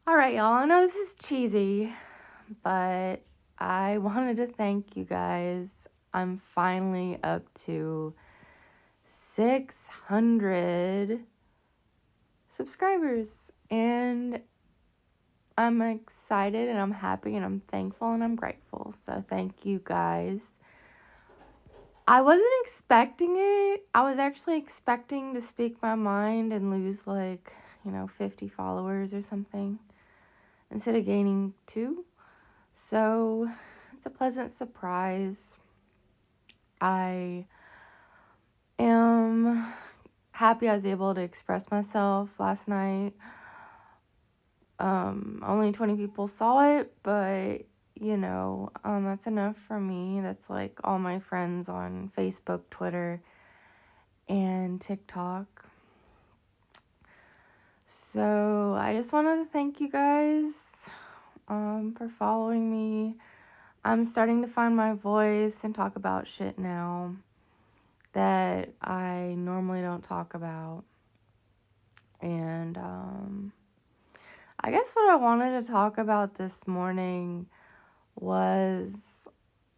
All right, y'all. I know this is cheesy, but I wanted to thank you guys. I'm finally up to 600 subscribers, and I'm excited and I'm happy and I'm thankful and I'm grateful. So, thank you guys. I wasn't expecting it. I was actually expecting to speak my mind and lose 50 followers or something instead of gaining two. So it's a pleasant surprise. I am happy I was able to express myself last night. Only 20 people saw it, but that's enough for me. That's like all my friends on Facebook, Twitter, and TikTok. So I just wanted to thank you guys for following me. I'm starting to find my voice and talk about shit now that I normally don't talk about. And I guess what I wanted to talk about this morning was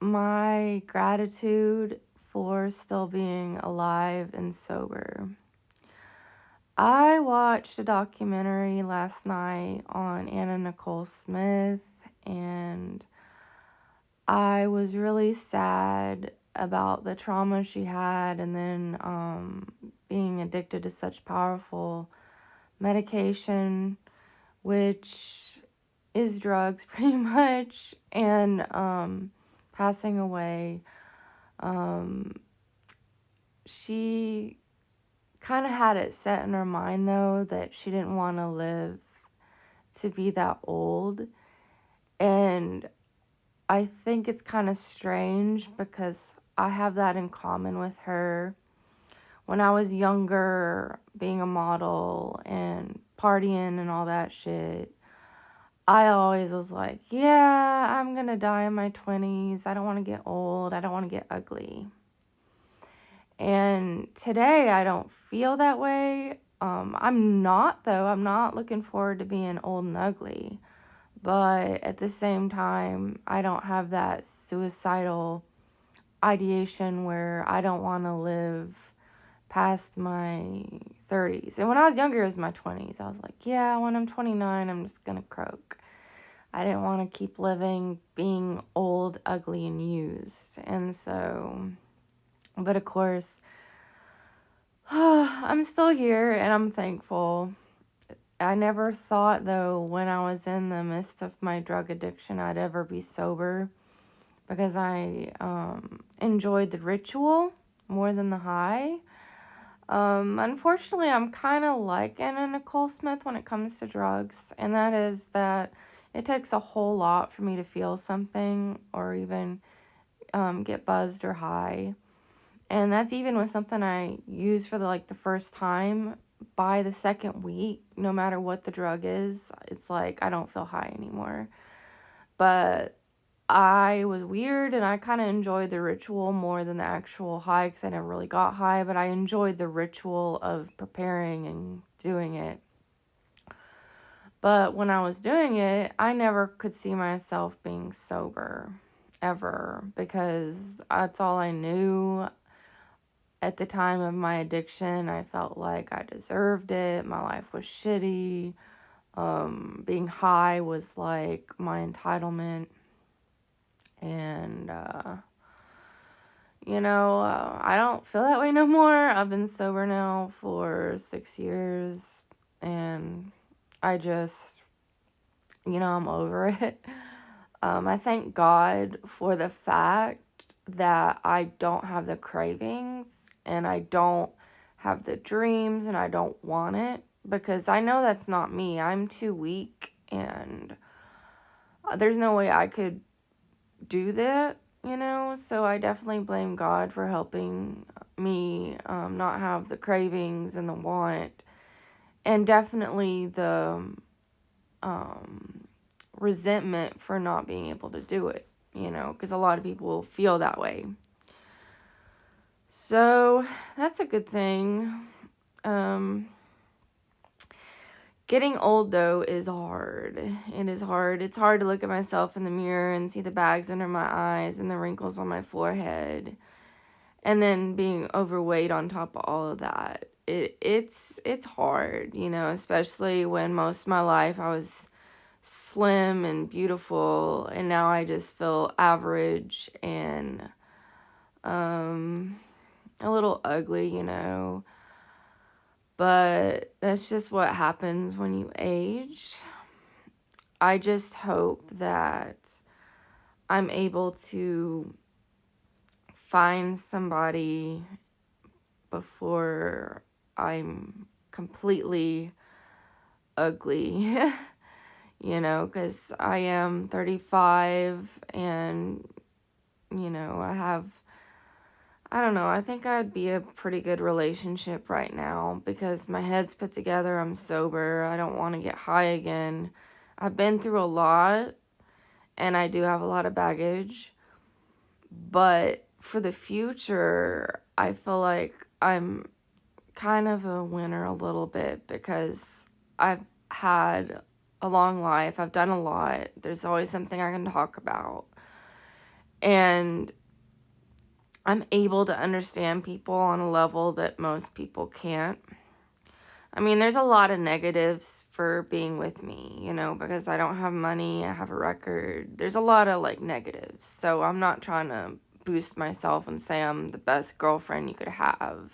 my gratitude for still being alive and sober. I watched a documentary last night on Anna Nicole Smith, and I was really sad about the trauma she had, and then being addicted to such powerful medication, which is drugs pretty much, and passing away. She kind of had it set in her mind, though, that she didn't want to live to be that old. And I think it's kind of strange because I have that in common with her. When I was younger, being a model and partying and all that shit, I always was like, yeah, I'm gonna die in my 20s. I don't want to get old. I don't want to get ugly. And today, I don't feel that way. I'm not, though. I'm not looking forward to being old and ugly. But at the same time, I don't have that suicidal ideation where I don't want to live past my 30s. And when I was younger, it was my 20s. I was like, yeah, when I'm 29, I'm just going to croak. I didn't want to keep living being old, ugly, and used. And so, but of course, I'm still here and I'm thankful. I never thought, though, when I was in the midst of my drug addiction, I'd ever be sober because I enjoyed the ritual more than the high. Unfortunately, I'm kind of like Anna Nicole Smith when it comes to drugs, and that is that it takes a whole lot for me to feel something or even get buzzed or high. And that's even with something I use for the first time. By the second week, no matter what the drug is, it's like I don't feel high anymore. But I was weird and I kind of enjoyed the ritual more than the actual high because I never really got high, but I enjoyed the ritual of preparing and doing it. But when I was doing it, I never could see myself being sober ever because that's all I knew. At the time of my addiction, I felt like I deserved it. My life was shitty. Being high was like my entitlement. And, I don't feel that way no more. I've been sober now for 6 years. And I just, I'm over it. I thank God for the fact that I don't have the cravings and I don't have the dreams and I don't want it because I know that's not me. I'm too weak and there's no way I could do that, so I definitely blame God for helping me not have the cravings and the want and definitely the resentment for not being able to do it, because a lot of people will feel that way. So that's a good thing. Getting old, though, is hard. It is hard. It's hard to look at myself in the mirror and see the bags under my eyes and the wrinkles on my forehead. And then being overweight on top of all of that. It's hard, you know, especially when most of my life I was slim and beautiful, and now I just feel average and a little ugly, you know. But that's just what happens when you age. I just hope that I'm able to find somebody before I'm completely ugly, you know, because I am 35 and, you know, I don't know, I think I'd be a pretty good relationship right now because my head's put together, I'm sober, I don't want to get high again. I've been through a lot and I do have a lot of baggage, but for the future, I feel like I'm kind of a winner a little bit because I've had a long life. I've done a lot. There's always something I can talk about. And I'm able to understand people on a level that most people can't. I mean, there's a lot of negatives for being with me, you know, because I don't have money, I have a record. There's a lot of like negatives. So I'm not trying to boost myself and say I'm the best girlfriend you could have.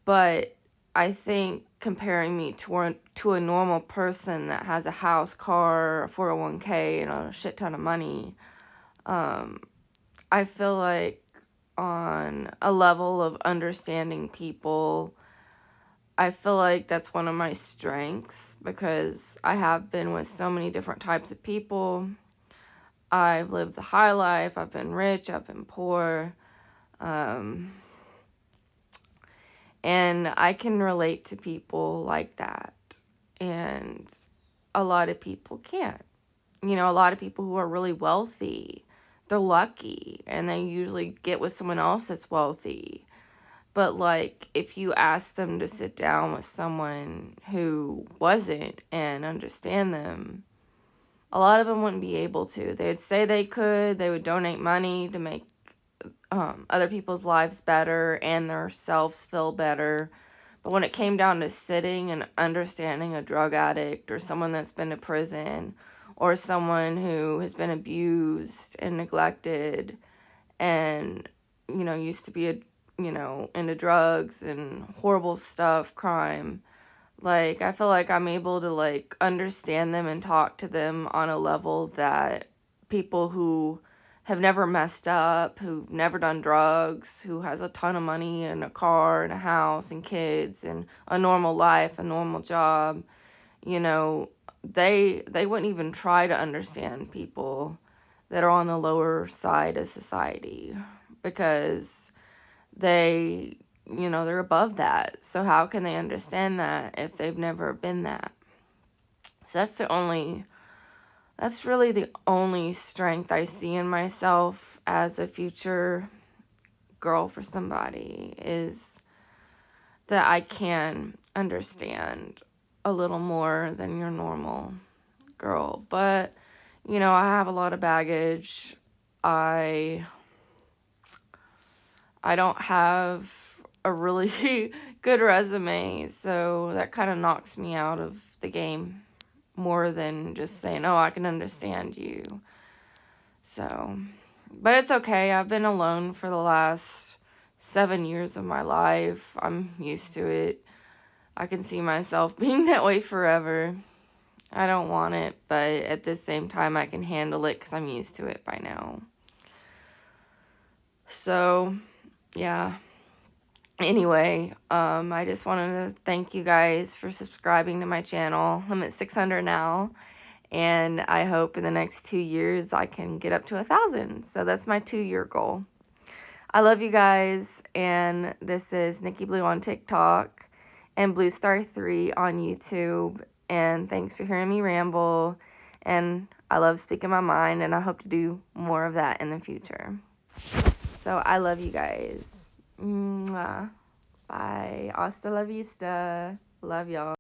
But I think comparing me to a normal person that has a house, car, a 401k, and a shit ton of money, I feel like on a level of understanding people, I feel like that's one of my strengths because I have been with so many different types of people. I've lived the high life, I've been rich, I've been poor, and I can relate to people like that. And a lot of people can't. You know, a lot of people who are really wealthy, they're lucky and they usually get with someone else that's wealthy. But like if you ask them to sit down with someone who wasn't and understand them, a lot of them wouldn't be able to. They'd say they could, they would donate money to make other people's lives better and themselves feel better. But when it came down to sitting and understanding a drug addict or someone that's been to prison or someone who has been abused and neglected and, you know, used to be into drugs and horrible stuff, crime, like, I feel like I'm able to, like, understand them and talk to them on a level that people who have never messed up, who've never done drugs, who has a ton of money and a car and a house and kids and a normal life, a normal job, you know, they wouldn't even try to understand people that are on the lower side of society because they, you know, they're above that. So how can they understand that if they've never been that? So that's really the only strength I see in myself as a future girl for somebody is that I can understand a little more than your normal girl. But, you know, I have a lot of baggage. I don't have a really good resume, so that kind of knocks me out of the game more than just saying, oh, I can understand you. So, but it's okay. I've been alone for the last 7 years of my life. I'm used to it. I can see myself being that way forever. I don't want it, but at the same time, I can handle it because I'm used to it by now. So, yeah. Anyway, I just wanted to thank you guys for subscribing to my channel. I'm at 600 now, and I hope in the next 2 years I can get up to 1,000. So that's my 2-year goal. I love you guys, and this is Nikki Blue on TikTok and Blue Star 3 on YouTube. And thanks for hearing me ramble. And I love speaking my mind, and I hope to do more of that in the future. So I love you guys. Mwah. Bye. Hasta la vista. Love y'all.